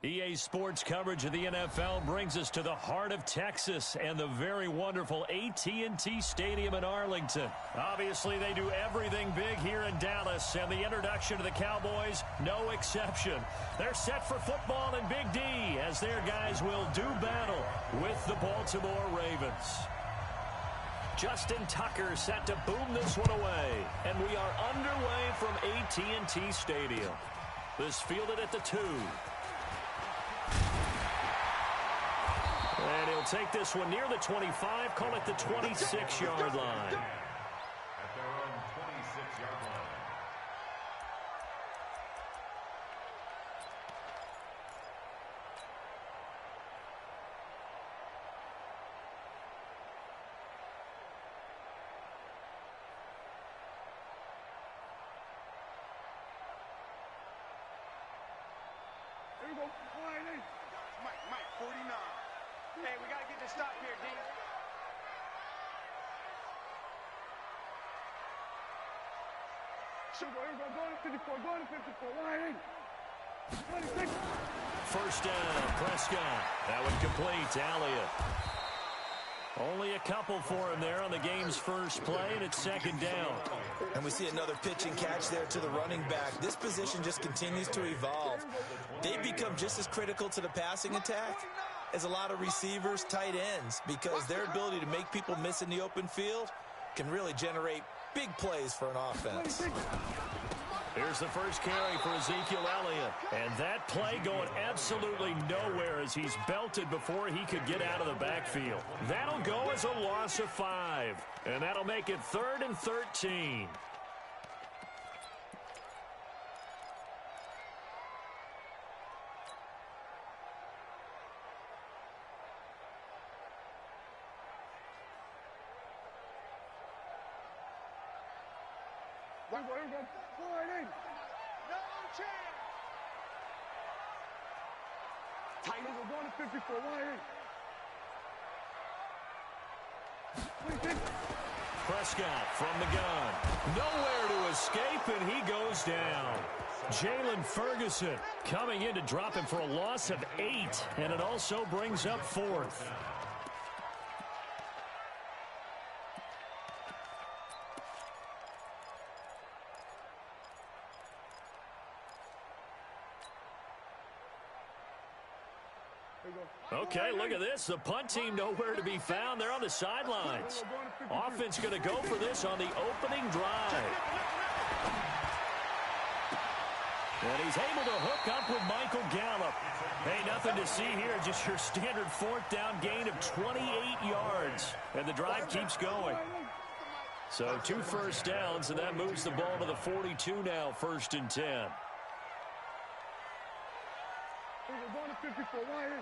EA Sports coverage of the NFL brings us to the heart of Texas and the very wonderful AT&T Stadium in Arlington. Obviously, they do everything big here in Dallas, and the introduction to the Cowboys, no exception. They're set for football in Big D as their guys will do battle with the Baltimore Ravens. Justin Tucker set to boom this one away, and we are underway from AT&T Stadium. This fielded at the 2. And he'll take this one near the 25, call it the 26-yard line. At their own 26-yard line. Here we go. Mike, 49. Hey, we got to get this stop here, D. Here we go. Go to 54. Go to 54. Line in. 26. First down, Prescott. That one complete to Elliott. Only a couple for him there on the game's first play, and it's second down. And we see another pitch and catch there to the running back. This position just continues to evolve. They become just as critical to the passing attack as a lot of receivers, tight ends, because their ability to make people miss in the open field can really generate big plays for an offense. Here's the first carry for Ezekiel Elliott. And that play going absolutely nowhere as he's belted before he could get out of the backfield. That'll go as a loss of 5. And that'll make it 3rd and 13. Here we go. No chance. Tight. We're going to 54. Line in. Prescott from the gun. Nowhere to escape, and he goes down. Jalen Ferguson coming in to drop him for a loss of 8, and it also brings up 4th. Okay, look at this. The punt team nowhere to be found. They're on the sidelines. Offense going to go for this on the opening drive. And he's able to hook up with Michael Gallup. Hey, nothing to see here. Just your standard 4th down gain of 28 yards. And the drive keeps going. So 2 first downs, and that moves the ball to the 42 now, 1st and 10. We're going to 54. Line in.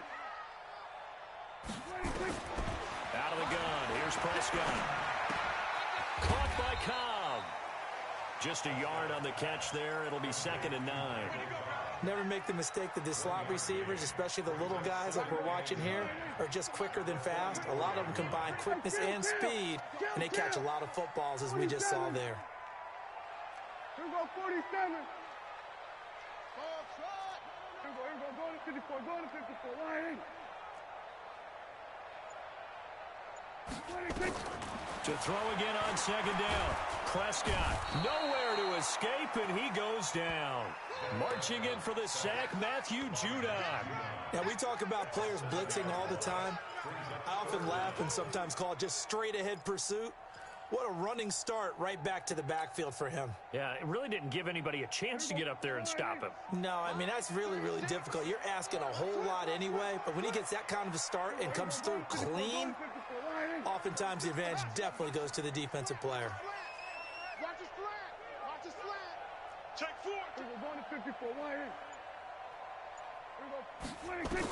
Out of the gun. Here's Prescott. Caught by Cobb. Just a yard on the catch there. It'll be 2nd and 9. Never make the mistake that the slot receivers, especially the little guys like we're watching here, are just quicker than fast. A lot of them combine quickness and speed, and they catch a lot of footballs, as we just saw there. Here we go, 47. Here we go, going to 54, going to 54, line in. 26. To throw again on 2nd down. Prescott nowhere to escape, and he goes down. Marching in for the sack, Matthew Judon. Now, we talk about players blitzing all the time. I often laugh and sometimes call it just straight-ahead pursuit. What a running start right back to the backfield for him. Yeah, it really didn't give anybody a chance to get up there and stop him. No, I mean, that's really, really difficult. You're asking a whole lot anyway, but when he gets that kind of a start and comes through clean, oftentimes the advantage definitely goes to the defensive player. Watch his flat. Watch his flat. Check 4. We're going to 54. Line in. Here we go. 26.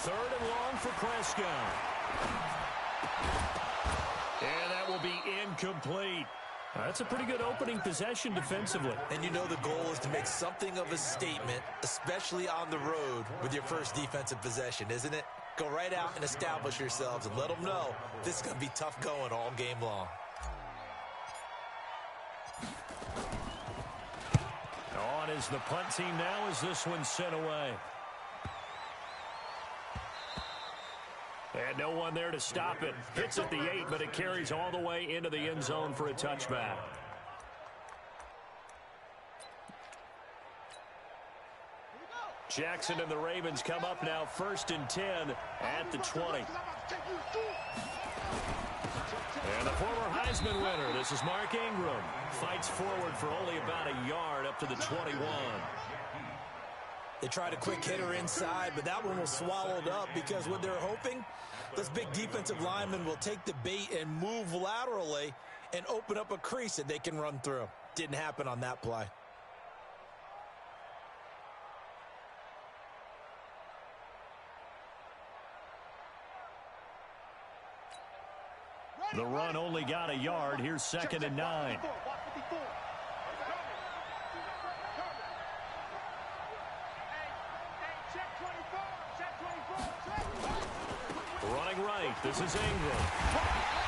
3rd and long for Prescott. And that will be incomplete. That's a pretty good opening possession defensively. And you know the goal is to make something of a statement, especially on the road with your first defensive possession, isn't it? Go right out and establish yourselves and let them know this is going to be tough going all game long. On is the punt team now as this one's sent away. no one there to stop it. Hits at the 8, but it carries all the way into the end zone for a touchback. Jackson and the Ravens come up now 1st and 10 at the 20. And the former Heisman winner, this is Mark Ingram, fights forward for only about a yard up to the 21. They tried a quick hitter inside, but that one was swallowed up because what they're hoping, those big defensive linemen will take the bait and move laterally and open up a crease that they can run through. Didn't happen on that play. The run only got a yard. Here's 2nd and 9. Running right. This is Ingram.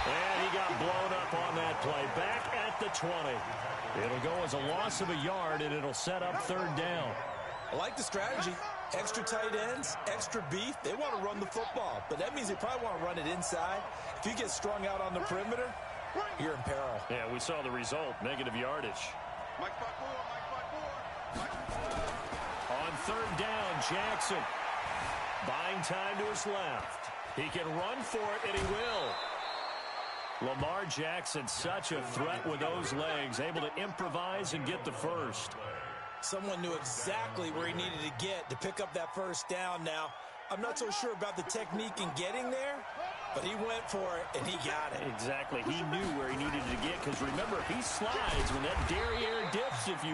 And he got blown up on that play. Back at the 20. It'll go as a loss of a yard, and it'll set up 3rd down. I like the strategy. Extra tight ends, extra beef. They want to run the football, but that means they probably want to run it inside. If you get strung out on the perimeter, you're in peril. Yeah, we saw the result, negative yardage. On 3rd down, Jackson buying time to his left. He can run for it, and he will. Lamar Jackson, such a threat with those legs, able to improvise and get the first. Someone knew exactly where he needed to get to pick up that 1st down. Now, I'm not so sure about the technique in getting there, but he went for it, and he got it. Exactly. He knew where he needed to get, because remember, he slides when that derriere dips. If you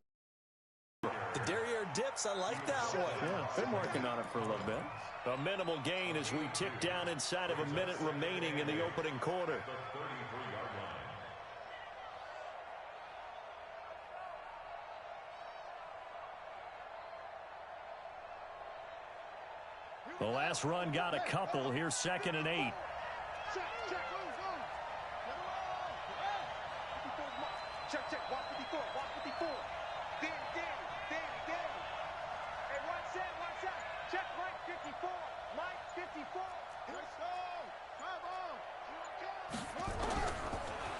The derriere dips, I like that one. Yeah, been working on it for a little bit. A minimal gain as we tick down inside of a minute remaining in the opening quarter. The last run got a couple. Here's 2nd and 8. Check. Watch 54. Danny. Hey, watch that. Check right 54. Mike 54.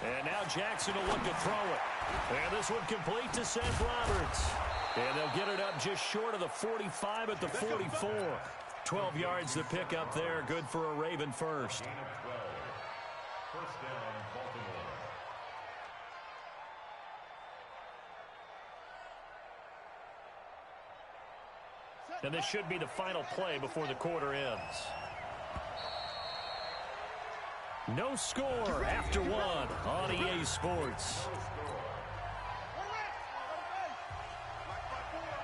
And now Jackson will look to throw it. And this one complete to Seth Roberts. And they'll get it up just short of the 45 at the 44. 12 yards to pick up there. Good for a Raven first. 1st down, Baltimore. And this should be the final play before the quarter ends. No score after 1 on EA Sports.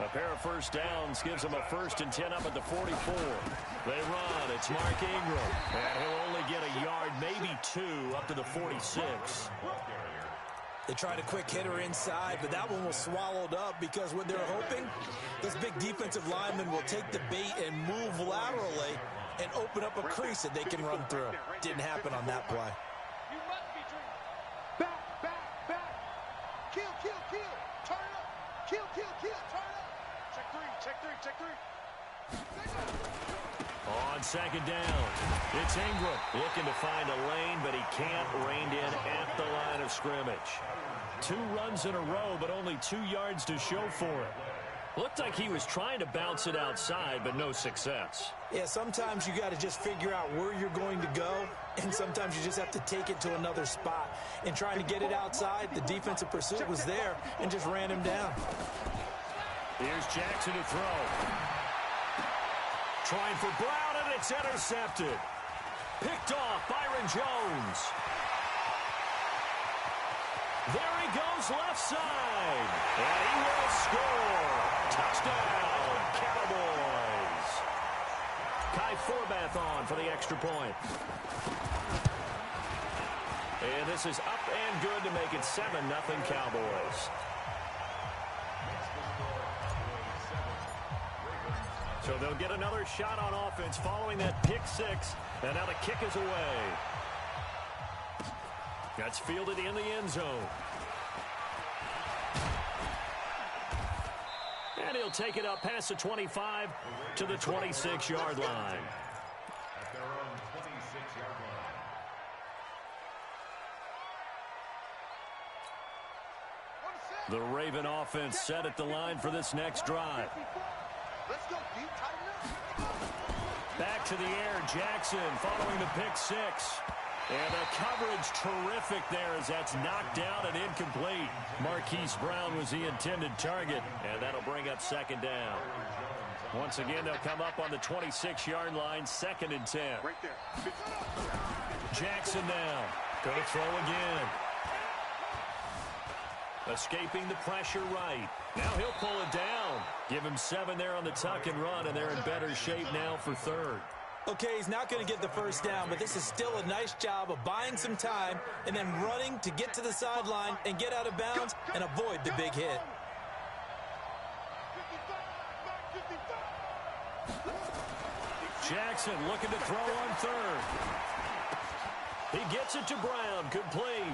A pair of 1st downs gives them a 1st and 10 up at the 44. They run. It's Mark Ingram. And he'll only get a yard, maybe 2, up to the 46. They tried a quick hitter inside, but that one was swallowed up because what they're hoping, those big defensive linemen will take the bait and move laterally and open up a crease that they can run through. Didn't happen on that play. You must be dreaming. Back. Kill. Turn up. Kill. Turn up. Check three. On 2nd down, it's Ingram looking to find a lane, but he can't rein in at the line of scrimmage. 2 runs in a row, but only 2 yards to show for it. Looked like he was trying to bounce it outside, but no success. Yeah, sometimes you got to just figure out where you're going to go, and sometimes you just have to take it to another spot. And trying to get it outside, the defensive pursuit was there and just ran him down. Here's Jackson to throw. Trying for Brown, and it's intercepted. Picked off Byron Jones. There he goes left side. And he will score. Touchdown, Cowboys. Kai Forbath on for the extra point. And this is up and good to make it 7-0 Cowboys. So they'll get another shot on offense following that pick 6. And now the kick is away. That's fielded in the end zone. And he'll take it up past the 25 to the 26-yard line. At their own 26-yard The Raven offense set at the line for this next drive. Let's go, deep, tighten up. Back to the air, Jackson following the pick six. And the coverage terrific there as that's knocked down and incomplete. Marquise Brown was the intended target, and that'll bring up second down. Once again, they'll come up on the 26-yard line, 2nd and 10. Right there. Jackson now. Going to throw again. Escaping the pressure right. Now he'll pull it down. Give him 7 there on the tuck and run, and they're in better shape now for 3rd. Okay, he's not going to get the first down, but this is still a nice job of buying some time and then running to get to the sideline and get out of bounds and avoid the big hit. Jackson looking to throw on 3rd. He gets it to Brown. Good play.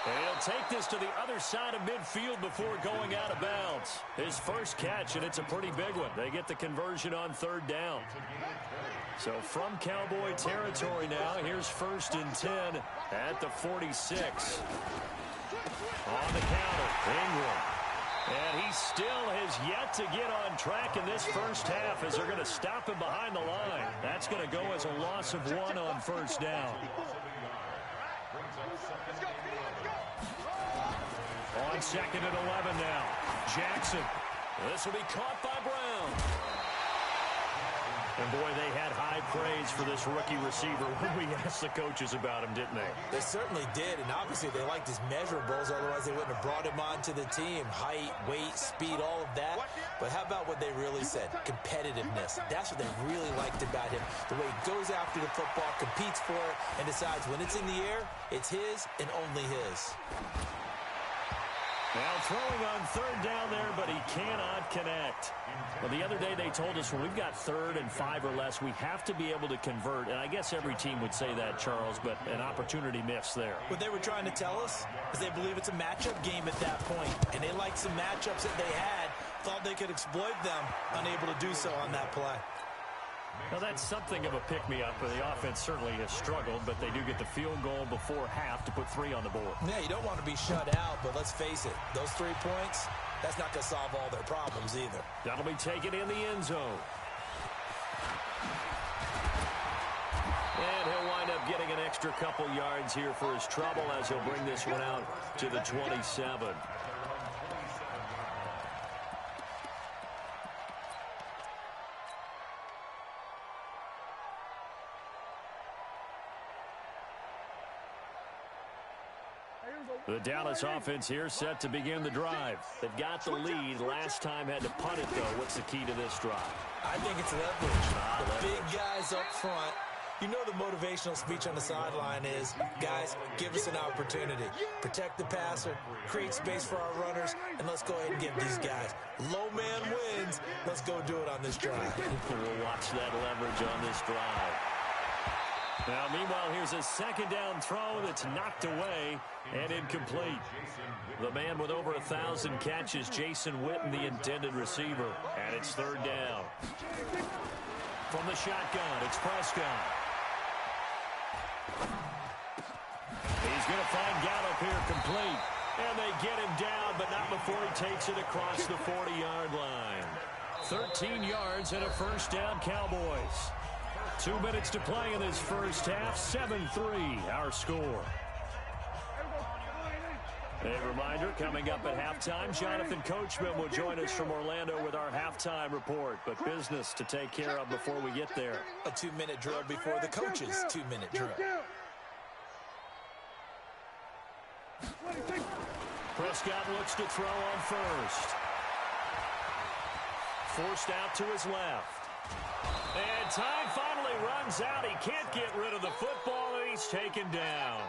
And he'll take this to the other side of midfield before going out of bounds. His first catch, and it's a pretty big one. They get the conversion on 3rd down. So from Cowboy territory now, here's 1st and 10 at the 46. On the counter, Ingram. And he still has yet to get on track in this first half as they're going to stop him behind the line. That's going to go as a loss of 1 on 1st down. On 2nd and 11 now. Jackson. This will be caught by Brown. And boy, they had high praise for this rookie receiver when we asked the coaches about him, didn't they? They certainly did, and obviously they liked his measurables, otherwise they wouldn't have brought him onto the team. Height, weight, speed, all of that. But how about what they really said? Competitiveness. That's what they really liked about him. The way he goes after the football, competes for it, and decides when it's in the air, it's his and only his. Now throwing on 3rd down there, but he cannot connect. Well, the other day they told us when we've got 3rd and 5 or less, we have to be able to convert. And I guess every team would say that, Charles, but an opportunity missed there. What they were trying to tell us is they believe it's a matchup game at that point. And they liked some matchups that they had, thought they could exploit them, unable to do so on that play. Now, that's something of a pick-me-up. The offense certainly has struggled, but they do get the field goal before half to put 3 on the board. Yeah, you don't want to be shut out, but let's face it, those 3 points, that's not going to solve all their problems either. That'll be taken in the end zone. And he'll wind up getting an extra couple yards here for his trouble as he'll bring this one out to the 27. The Dallas offense here set to begin the drive. They've got the lead. Last time had to punt it, though. What's the key to this drive? I think it's leverage. The big guys up front. You know the motivational speech on the sideline is, guys, give us an opportunity. Protect the passer, create space for our runners, and let's go ahead and give these guys. Low man wins. Let's go do it on this drive. We'll watch that leverage on this drive. Now, meanwhile, here's a 2nd down throw that's knocked away and incomplete. The man with over 1,000 catches, Jason Witten, the intended receiver. And it's 3rd down. From the shotgun, it's Prescott. He's going to find Gallup here complete. And they get him down, but not before he takes it across the 40-yard line. 13 yards and a 1st down, Cowboys. 2 minutes to play in this first half. 7-3, our score. A reminder, coming up at halftime, Jonathan Coachman will join us from Orlando with our halftime report. But business to take care of before we get there. A 2-minute drill before the coach's 2-minute drill. Prescott looks to throw on 1st. Forced out to his left. And time finally runs out. He can't get rid of the football, and he's taken down.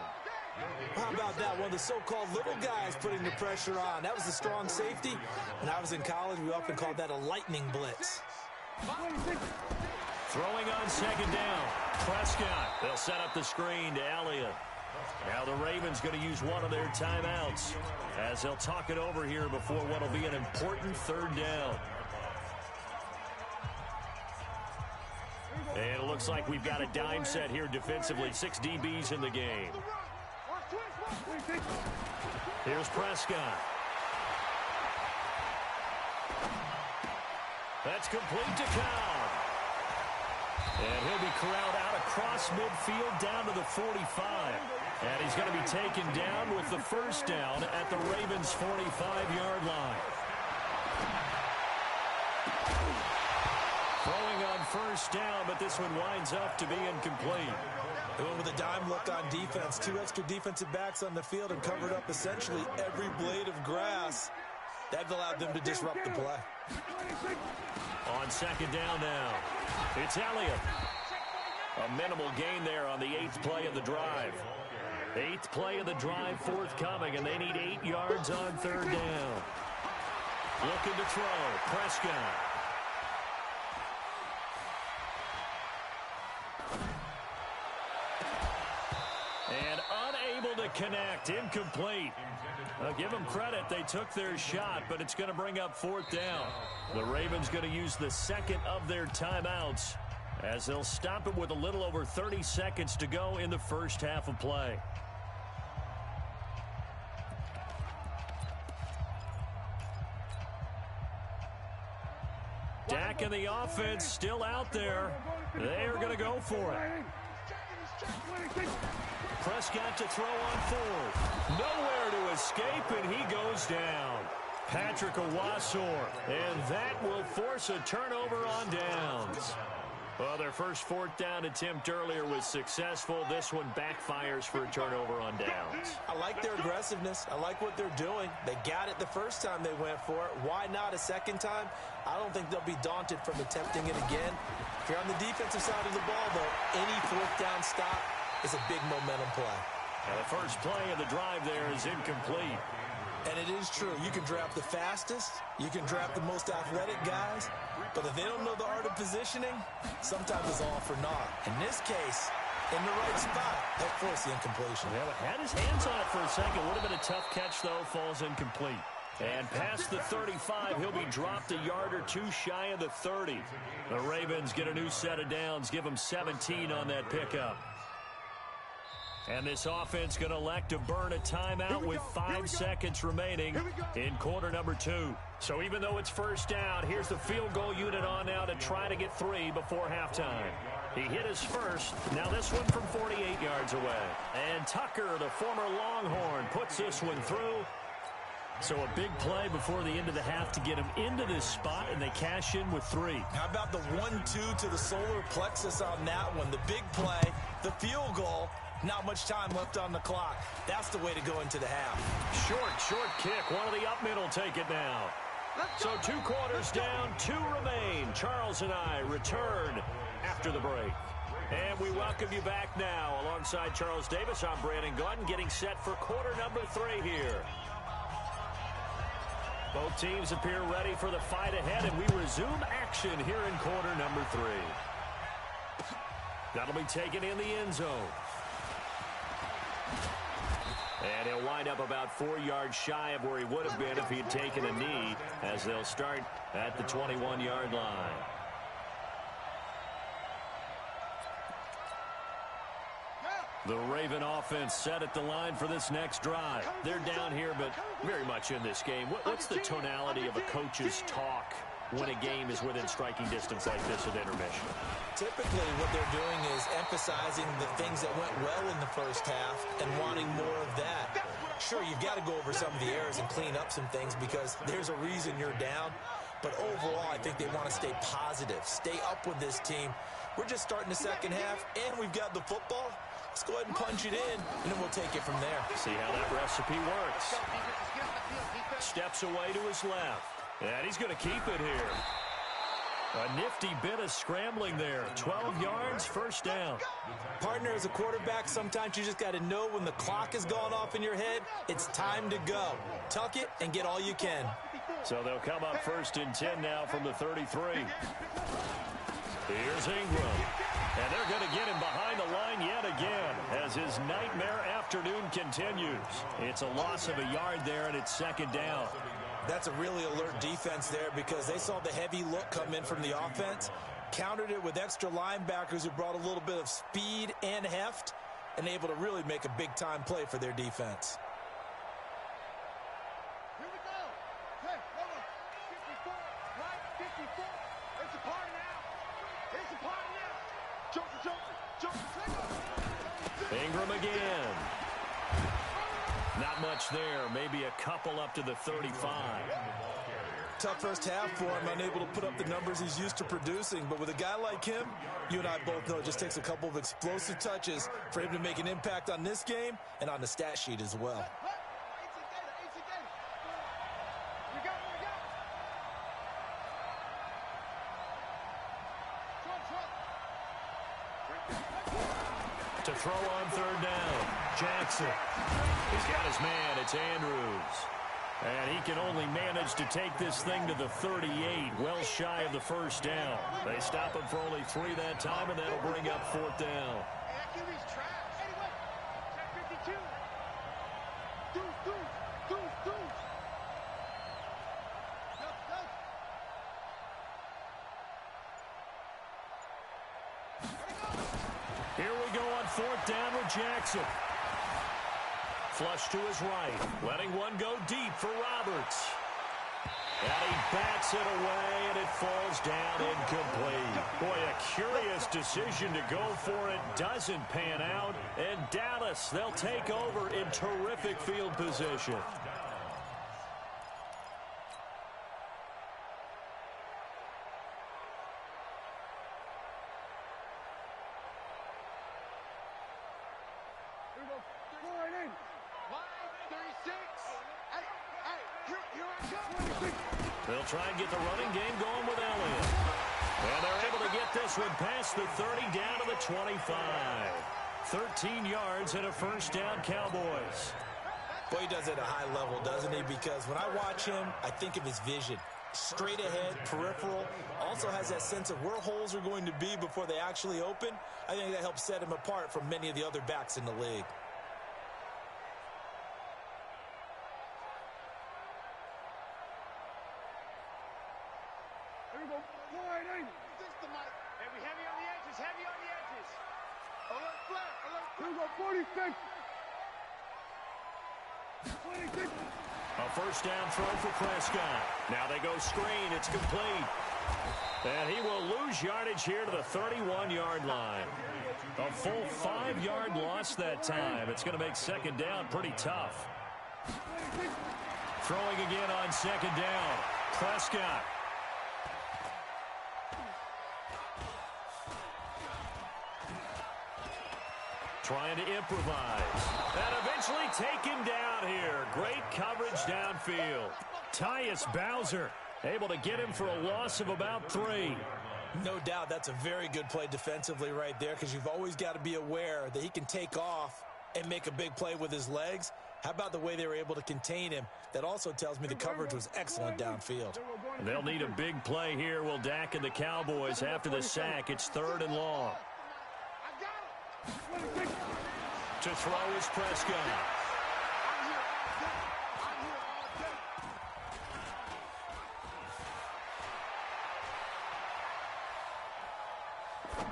How about that? One of the so-called little guys putting the pressure on. That was a strong safety. When I was in college, we often called that a lightning blitz. Throwing on 2nd down. Prescott. They'll set up the screen to Elliott. Now the Ravens going to use one of their timeouts as they'll talk it over here before what will be an important 3rd down. And it looks like we've got a dime set here defensively. 6 DBs in the game. Here's Prescott. That's complete to Cobb. And he'll be corralled out across midfield down to the 45. And he's going to be taken down with the first down at the Ravens' 45-yard line. Throwing on first down, but this one winds up to be incomplete. They went with a dime look on defense. 2 extra defensive backs on the field and covered up essentially every blade of grass. That allowed them to disrupt the play. On second down now, it's Elliott. A minimal gain there on the 8th play of the drive. 8th play of the drive forthcoming, and they need 8 yards on third down. Looking to throw, Prescott. And unable to connect, incomplete. I'll give them credit, they took their shot, but it's going to bring up fourth down. The Ravens going to use the second of their timeouts as they'll stop it with a little over 30 seconds to go in the first half of play. Dak and the offense still out there. They are going to go for it. Prescott to throw on fourth. Nowhere to escape, and he goes down. Patrick Owasor, and that will force a turnover on downs. Well, their first fourth down attempt earlier was successful. This one backfires for a turnover on downs. I like their aggressiveness. I like what they're doing. They got it the first time they went for it. Why not a second time? I don't think they'll be daunted from attempting it again. If you're on the defensive side of the ball, though, any fourth down stop is a big momentum play. And the first play of the drive there is incomplete. And it is true. You can draft the fastest. You can draft the most athletic guys. But if they don't know the art of positioning, sometimes it's all for naught. In this case, in the right spot, that forced the incompletion. Yeah, but had his hands on it for a second. Would have been a tough catch, though. Falls incomplete. And past the 35, he'll be dropped a yard or two shy of the 30. The Ravens get a new set of downs. Give them 17 on that pickup. And this offense going to elect to burn a timeout with 5 seconds remaining in quarter number 2. So even though it's first down, here's the field goal unit on now to try to get 3 before halftime. He hit his first. Now this one from 48 yards away. And Tucker, the former Longhorn, puts this one through. So a big play before the end of the half to get him into this spot, and they cash in with 3. How about the 1-2 to the solar plexus on that one? The big play, the field goal. Not much time left on the clock. That's the way to go into the half. Short kick. One of the up mid will take it now. So 2 quarters down, 2 remain. Charles and I return after the break. And we welcome you back now. Alongside Charles Davis, I'm Brandon Gordon, getting set for quarter number 3 here. Both teams appear ready for the fight ahead, and we resume action here in quarter number 3. That'll be taken in the end zone. And he'll wind up about 4 yards shy of where he would have been if he had taken a knee, as they'll start at the 21-yard line. The Raven offense set at the line for this next drive. They're down here, but very much in this game. What's the tonality of a coach's talk when a game is within striking distance like this at intermission? Typically, what they're doing is emphasizing the things that went well in the first half and wanting more of that. Sure, you've got to go over some of the errors and clean up some things because there's a reason you're down. But overall, I think they want to stay positive, stay up with this team. We're just starting the second half, and we've got the football. Let's go ahead and punch it in, and then we'll take it from there. See how that recipe works. Steps away to his left. And he's going to keep it here. A nifty bit of scrambling there. 12 yards, first down. Partner, as a quarterback, sometimes you just got to know when the clock has gone off in your head, it's time to go. Tuck it and get all you can. So they'll come up first and 10 now from the 33. Here's Ingram. And they're going to get him behind the line yet again as his nightmare afternoon continues. It's a loss of a yard there, and it's second down. That's a really alert defense there because they saw the heavy look come in from the offense, countered it with extra linebackers who brought a little bit of speed and heft, and able to really make a big-time play for their defense. Here we go. Hey, hold on. 54, right? 54. Ingram again. Not much there. Maybe a couple up to the 35. Tough first half for him, unable to put up the numbers he's used to producing. But with a guy like him, you and I both know it just takes a couple of explosive touches for him to make an impact on this game and on the stat sheet as well. To throw on third down, Jackson. He's got his man. It's Andrews. And he can only manage to take this thing to the 38, well shy of the first down. They stop him for only 3 that time, and that'll bring up fourth down. Here we go on fourth down with Jackson. Flush to his right, letting one go deep for Roberts. And he bats it away, and it falls down incomplete. Boy, a curious decision to go for it. Doesn't pan out. And Dallas, they'll take over in terrific field position. They'll try and get the running game going with Elliott. And they're able to get this one past the 30 down to the 25. 13 yards and a first down, Cowboys. Boy, he does it at a high level, doesn't he? Because when I watch him, I think of his vision. Straight ahead, peripheral. Also has that sense of where holes are going to be before they actually open. I think that helps set him apart from many of the other backs in the league. A first down throw for Prescott. Now they go screen. It's complete. And he will lose yardage here to the 31-yard line. A full 5-yard loss that time. It's going to make second down pretty tough. Throwing again on second down. Prescott. Trying to improvise. And eventually taken down here. Great coverage downfield. Tyus Bowser able to get him for a loss of about 3. No doubt that's a very good play defensively right there, because you've always got to be aware that he can take off and make a big play with his legs. How about the way they were able to contain him? That also tells me the coverage was excellent downfield. They'll need a big play here, will Dak and the Cowboys after the sack. It's 3rd and long. To throw is Prescott.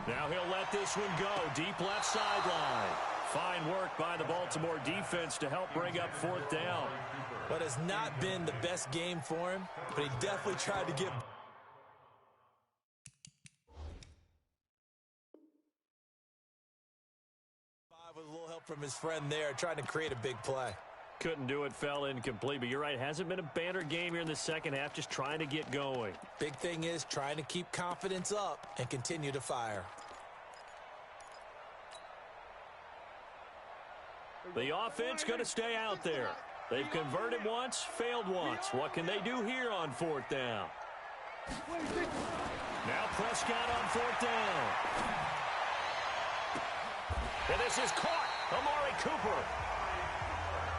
Now he'll let this one go. Deep left sideline. Fine work by the Baltimore defense to help bring up 4th down. But it's not been the best game for him, but he definitely tried to get... with a little help from his friend there, trying to create a big play. Couldn't do it, fell incomplete, but you're right, hasn't been a banner game here in the second half, just trying to get going. Big thing is trying to keep confidence up and continue to fire. The offense going to stay out there. They've converted once, failed once. What can they do here on 4th down? Now Prescott on 4th down. And this is caught. Amari Cooper.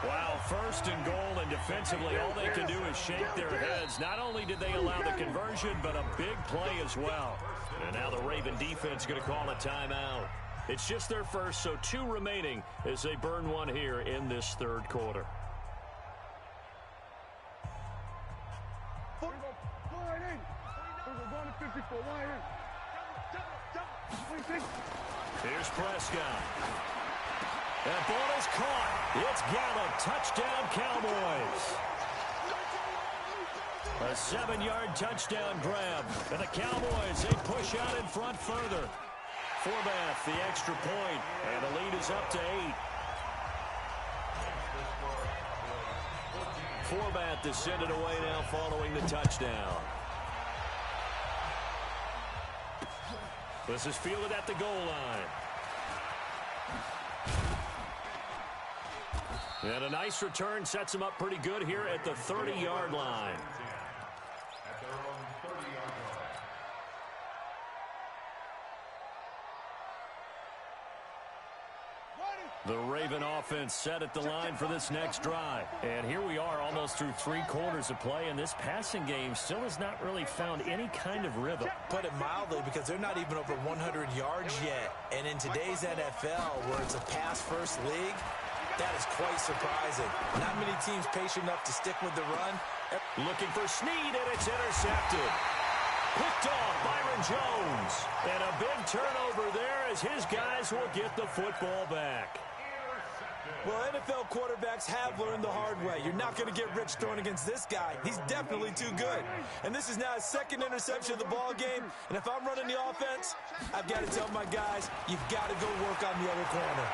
Wow, 1st and goal, and defensively all they can do is shake their heads. Not only did they allow the conversion, but a big play as well. And now the Raven defense going to call a timeout. It's just their first, so 2 remaining as they burn one here in this 3rd quarter. Here's Prescott. That ball is caught. It's Gallup. Touchdown, Cowboys. A 7-yard touchdown grab. And the Cowboys, they push out in front further. Forbath, the extra point, and the lead is up to 8. Forbath to send it away now following the touchdown. This is fielded at the goal line. And a nice return sets him up pretty good here at the 30-yard line. At their own 30-yard line. The Raven offense set at the line for this next drive. And here we are almost through 3 quarters of play, and this passing game still has not really found any kind of rhythm. Put it mildly, because they're not even over 100 yards yet. And in today's NFL, where it's a pass-first league, that is quite surprising. Not many teams patient enough to stick with the run. Looking for Snead, and it's intercepted. Picked off Byron Jones. And a big turnover there as his guys will get the football back. Well, NFL quarterbacks have learned the hard way. You're not going to get rich throwing against this guy. He's definitely too good. And this is now his 2nd interception of the ball game. And if I'm running the offense, I've got to tell my guys, you've got to go work on the other corner.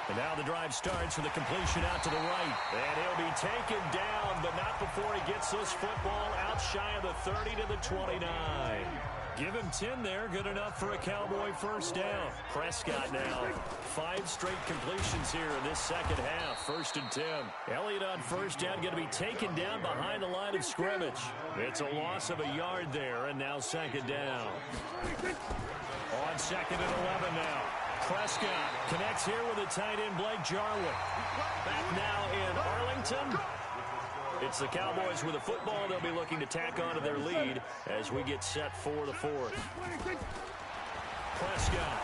And now the drive starts with a completion out to the right. And he'll be taken down, but not before he gets this football out shy of the 30 to the 29. Give him 10 there, good enough for a Cowboy first down. Prescott now, 5 straight completions here in this second half. 1st and 10. Elliott on first down, going to be taken down behind the line of scrimmage. It's a loss of a yard there, and now 2nd down. On 2nd and 11 now. Prescott connects here with the tight end Blake Jarwin. Back now in Arlington. It's the Cowboys with a football. They'll be looking to tack onto their lead as we get set for the 4th. Prescott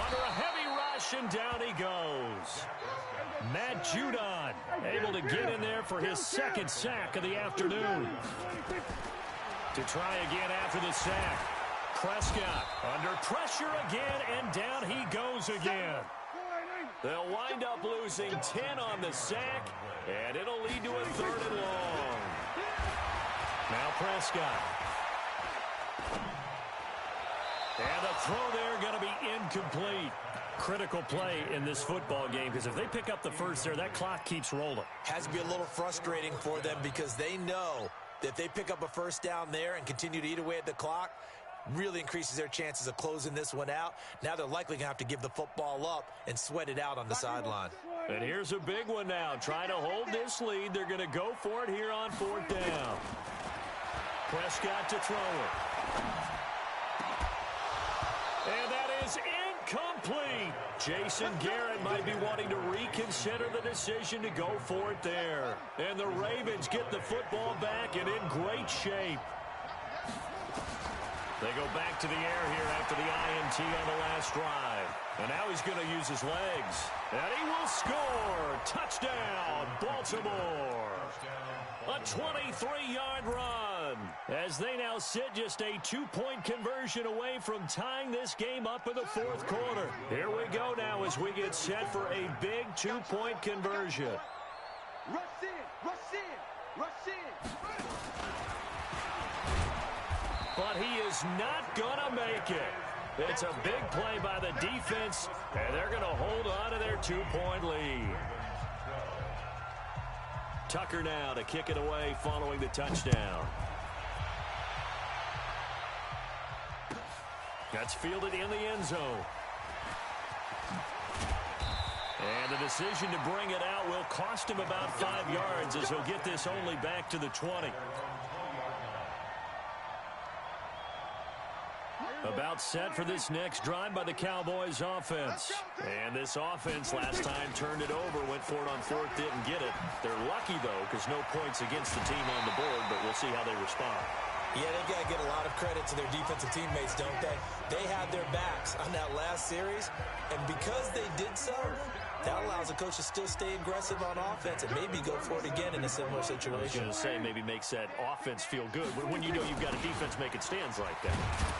under a heavy rush, and down he goes. Matt Judon able to get in there for his 2nd sack of the afternoon. To try again after the sack. Prescott under pressure again, and down he goes again. They'll wind up losing 10 on the sack, and it'll lead to a 3rd and long. Now Prescott. And the throw there going to be incomplete. Critical play in this football game, because if they pick up the first there, that clock keeps rolling. Has to be a little frustrating for them, because they know that if they pick up a first down there and continue to eat away at the clock, really increases their chances of closing this one out. Now they're likely going to have to give the football up and sweat it out on the sideline. And here's a big one now. Trying to hold this lead. They're going to go for it here on 4th down. Prescott to throw it. And that is incomplete. Jason Garrett might be wanting to reconsider the decision to go for it there. And the Ravens get the football back and in great shape. They go back to the air here after the INT on the last drive. And now he's going to use his legs. And he will score. Touchdown, Baltimore. A 23-yard run. As they now sit just a 2-point conversion away from tying this game up in the 4th quarter. Here we go now as we get set for a big 2-point conversion. Rush in, rush in, rush in. But he is not going to make it. It's a big play by the defense, and they're going to hold on to their 2-point lead. Tucker now to kick it away following the touchdown. That's fielded in the end zone. And the decision to bring it out will cost him about 5 yards as he'll get this only back to the 20. About set for this next drive by the Cowboys offense. And this offense last time turned it over, went for it on 4th, didn't get it. They're lucky, though, because no points against the team on the board, but we'll see how they respond. Yeah, they've got to get a lot of credit to their defensive teammates, don't they? They had their backs on that last series, and because they did so, that allows the coach to still stay aggressive on offense and maybe go for it again in a similar situation. I was going to say, maybe makes that offense feel good when you know you've got a defense making stands like that.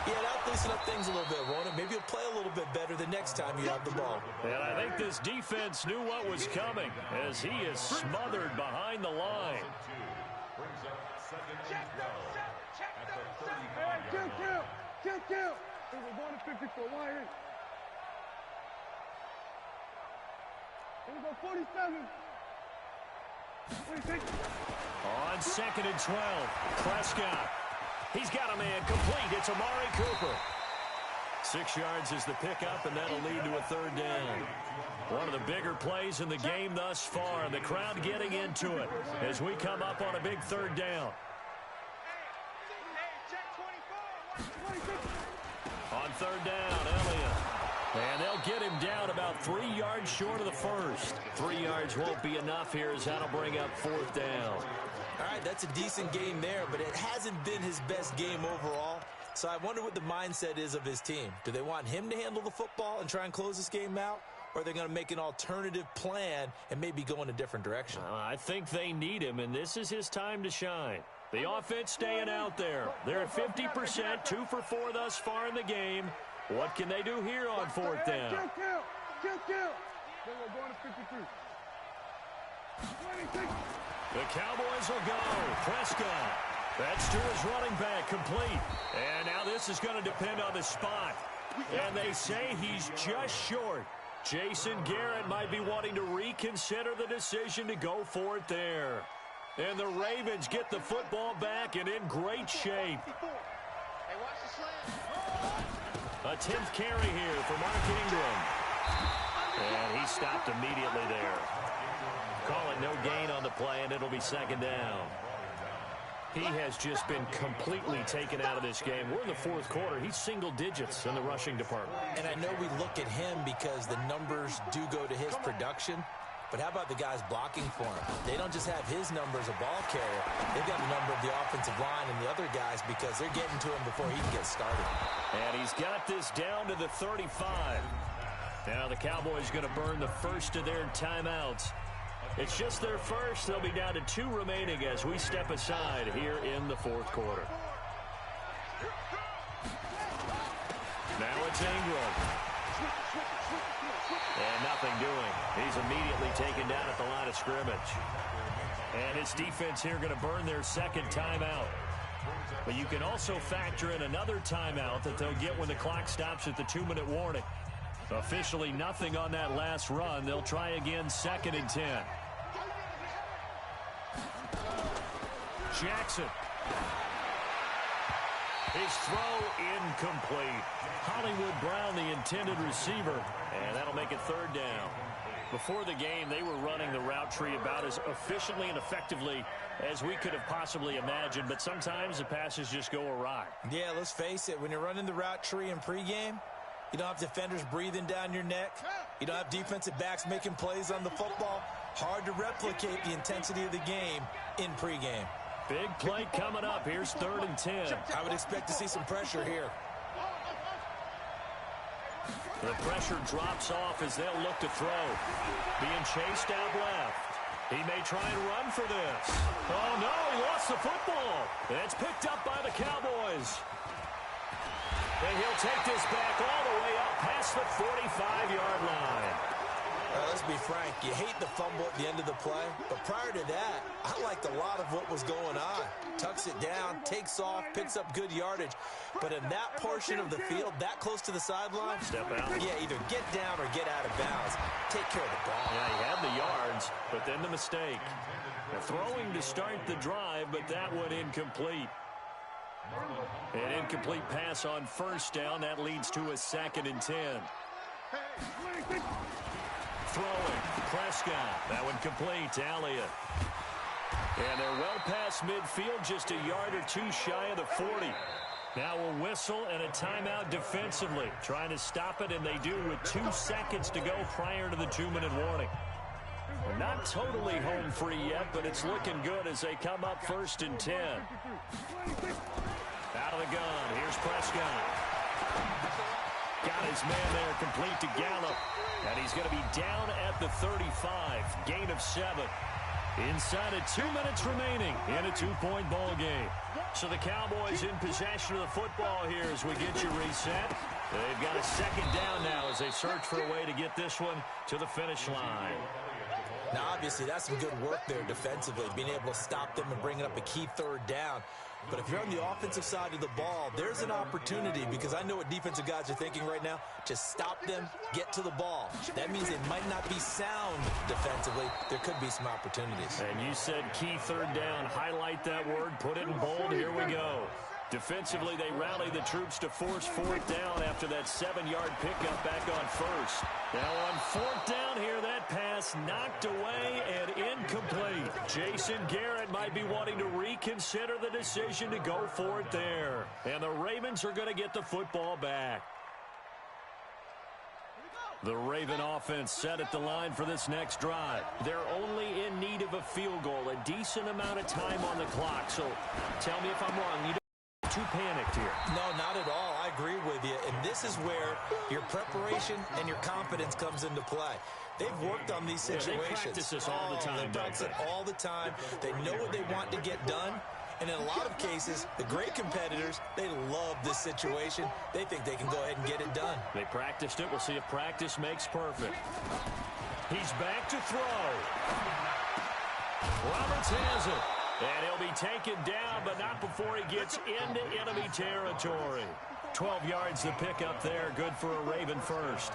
Yeah, that'll loosen up things a little bit, won't it? Maybe you'll play a little bit better the next time you have the ball. And I think this defense knew what was coming as he is smothered behind the line. Kill. We're going to 54. Why ain't? Here we go, 47. On 2nd and 12, Prescott. He's got a man complete. It's Amari Cooper. 6 yards is the pickup, and that'll lead to a 3rd down. One of the bigger plays in the game thus far, and the crowd getting into it as we come up on a big 3rd down. On 3rd down, Elliott. And they'll get him down about 3 yards short of the first. 3 yards won't be enough here as that'll bring up 4th down. All right, that's a decent game there, but it hasn't been his best game overall. So I wonder what the mindset is of his team. Do they want him to handle the football and try and close this game out? Or are they going to make an alternative plan and maybe go in a different direction? I think they need him, and this is his time to shine. The offense staying out there. They're at 50%, 2 for 4 thus far in the game. What can they do here on 4th down? Kill. Then we're going to 53. 26. The Cowboys will go. Prescott. That's to his running back, complete. And now this is going to depend on the spot. And they say he's just short. Jason Garrett might be wanting to reconsider the decision to go for it there. And the Ravens get the football back and in great shape. A 10th carry here for Mark Ingram. And he stopped immediately there. Calling no gain on the play, and it'll be 2nd down. He has just been completely taken out of this game. We're in the 4th quarter. He's single digits in the rushing department. And I know we look at him because the numbers do go to his production. But how about the guys blocking for him? They don't just have his number as a ball carrier. They've got the number of the offensive line and the other guys because they're getting to him before he can get started. And he's got this down to the 35. Now the Cowboys going to burn the first of their timeouts. It's just their first. They'll be down to 2 remaining as we step aside here in the 4th quarter. Now it's Ingram. And nothing doing. He's immediately taken down at the line of scrimmage. And his defense here going to burn their 2nd timeout. But you can also factor in another timeout that they'll get when the clock stops at the 2-minute warning. Officially nothing on that last run. They'll try again 2nd and 10. Jackson. His throw incomplete. Hollywood Brown, the intended receiver, and that'll make it 3rd down. Before the game, they were running the route tree about as efficiently and effectively as we could have possibly imagined, but sometimes the passes just go awry. Yeah, let's face it, when you're running the route tree in pregame, you don't have defenders breathing down your neck. You don't have defensive backs making plays on the football. Hard to replicate the intensity of the game in pregame. Big play coming up. Here's 3rd and 10. I would expect to see some pressure here. The pressure drops off as they'll look to throw. Being chased out left. He may try and run for this. Oh, no, he lost the football. And it's picked up by the Cowboys. And he'll take this back all the way up past the 45-yard line. Let's be frank, you hate the fumble at the end of the play, but prior to that, I liked a lot of what was going on. Tucks it down, takes off, picks up good yardage. But in that portion of the field, that close to the sideline, step out. Yeah, either get down or get out of bounds. Take care of the ball. Yeah, he had the yards, but then the mistake. The throwing to start the drive, but that one incomplete. An incomplete pass on 1st down. That leads to a 2nd and 10. Throwing, Prescott. That one complete to Elliott. And they're well past midfield, just a yard or 2 shy of the 40. Now a whistle and a timeout defensively. Trying to stop it, and they do with 2 seconds to go prior to the 2-minute warning. And Not totally home free yet, but it's looking good as they come up 1st and 10. Out of the gun, here's Prescott. Got his man there, complete to Gallup. And he's going to be down at the 35, gain of 7. Inside of 2 minutes remaining in a 2-point ball game. So the Cowboys in possession of the football here as we get you reset. They've got a 2nd down now as they search for a way to get this one to the finish line. Now, obviously, that's some good work there defensively, being able to stop them and bringing up a key 3rd down. But if you're on the offensive side of the ball, there's an opportunity, because I know what defensive guys are thinking right now. Just stop them, get to the ball. That means they might not be sound defensively. There could be some opportunities. And you said key 3rd down. Highlight that word. Put it in bold. Here we go. Defensively, they rally the troops to force 4th down after that 7-yard pickup back on 1st. Now on 4th down here, that pass knocked away and incomplete. Jason Garrett might be wanting to reconsider the decision to go for it there. And the Ravens are going to get the football back. The Raven offense set at the line for this next drive. They're only in need of a field goal, a decent amount of time on the clock. So tell me if I'm wrong. You don't too panicked here. No, not at all. I agree with you. And this is where your preparation and your confidence comes into play. They've worked on these situations. They practice this all the time. They practice it all the time. They know what they want to get done. And in a lot of cases, the great competitors, they love this situation. They think they can go ahead and get it done. They practiced it. We'll see if practice makes perfect. He's back to throw. Roberts has it. And he'll be taken down, but not before he gets into enemy territory. 12 yards to pick up there. Good for a Raven first.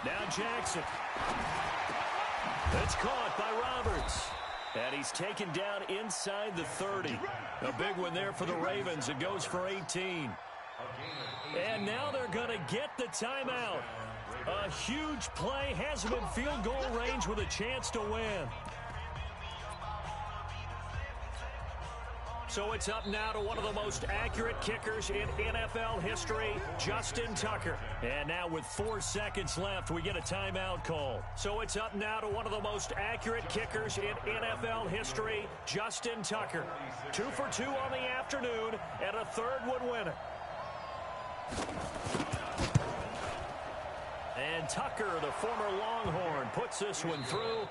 Now Jackson. It's caught by Roberts. And he's taken down inside the 30. A big one there for the Ravens. It goes for 18. And now they're going to get the timeout. A huge play, has him in field goal range with a chance to win. So it's up now to one of the most accurate kickers in NFL history, Justin Tucker. And now with 4 seconds left, we get a timeout call. So it's up now to one of the most accurate kickers in NFL history, Justin Tucker. 2 for 2 on the afternoon, and a 3rd would win it. And Tucker, the former Longhorn, puts this one through.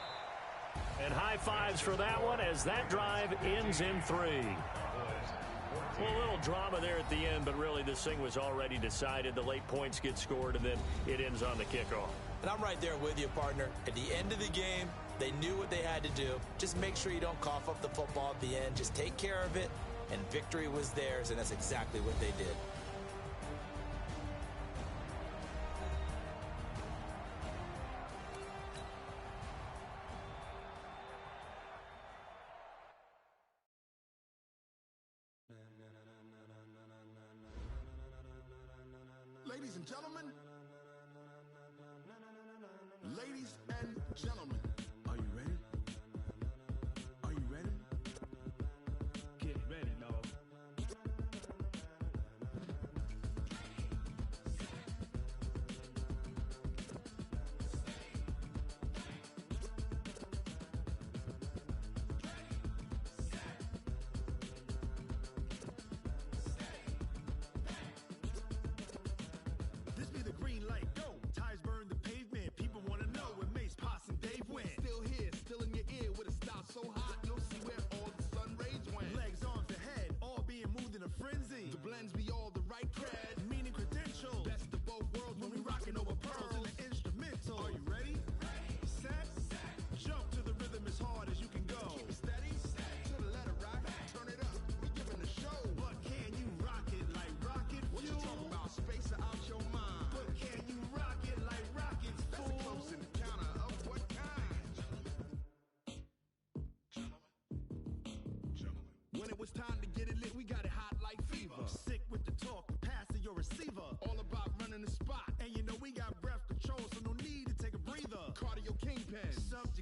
And high fives for that one as that drive ends in 3. Well, a little drama there at the end, but really this thing was already decided. The late points get scored, and then it ends on the kickoff. And I'm right there with you, partner. At the end of the game, they knew what they had to do. Just make sure you don't cough up the football at the end. Just take care of it, and victory was theirs, and that's exactly what they did. Ladies and gentlemen, ladies and gentlemen, are you ready? Are you ready? Get ready, dog. This be the green light, go. Tires burn the pavement. People want to know where Mace, Potts, and Dave went. Still here, still in your ear with a style so hot, you'll see where all the sun rays went. Legs, arms, the head, all being moved in a frenzy. The blends be all the right cred, meaning credentials. Best of both worlds when we rocking over pearls in the instrumental. Are you ready? Set, jump to the rhythm as hard as you can go. Keep it steady, to the letter right. Turn it up, we giving the show. But can you rock it like rocket fuel? What you talking about? Space out your mind. But can you rock it like rockets, fool? That's a close encounter of what kind? Gentlemen. When it was time to get it lit, we got it hot like fever. Sick with the talk, pass to your receiver. All about running the spot. And you know we got breath control, so no need to take a breather. Cardio kingpin, subject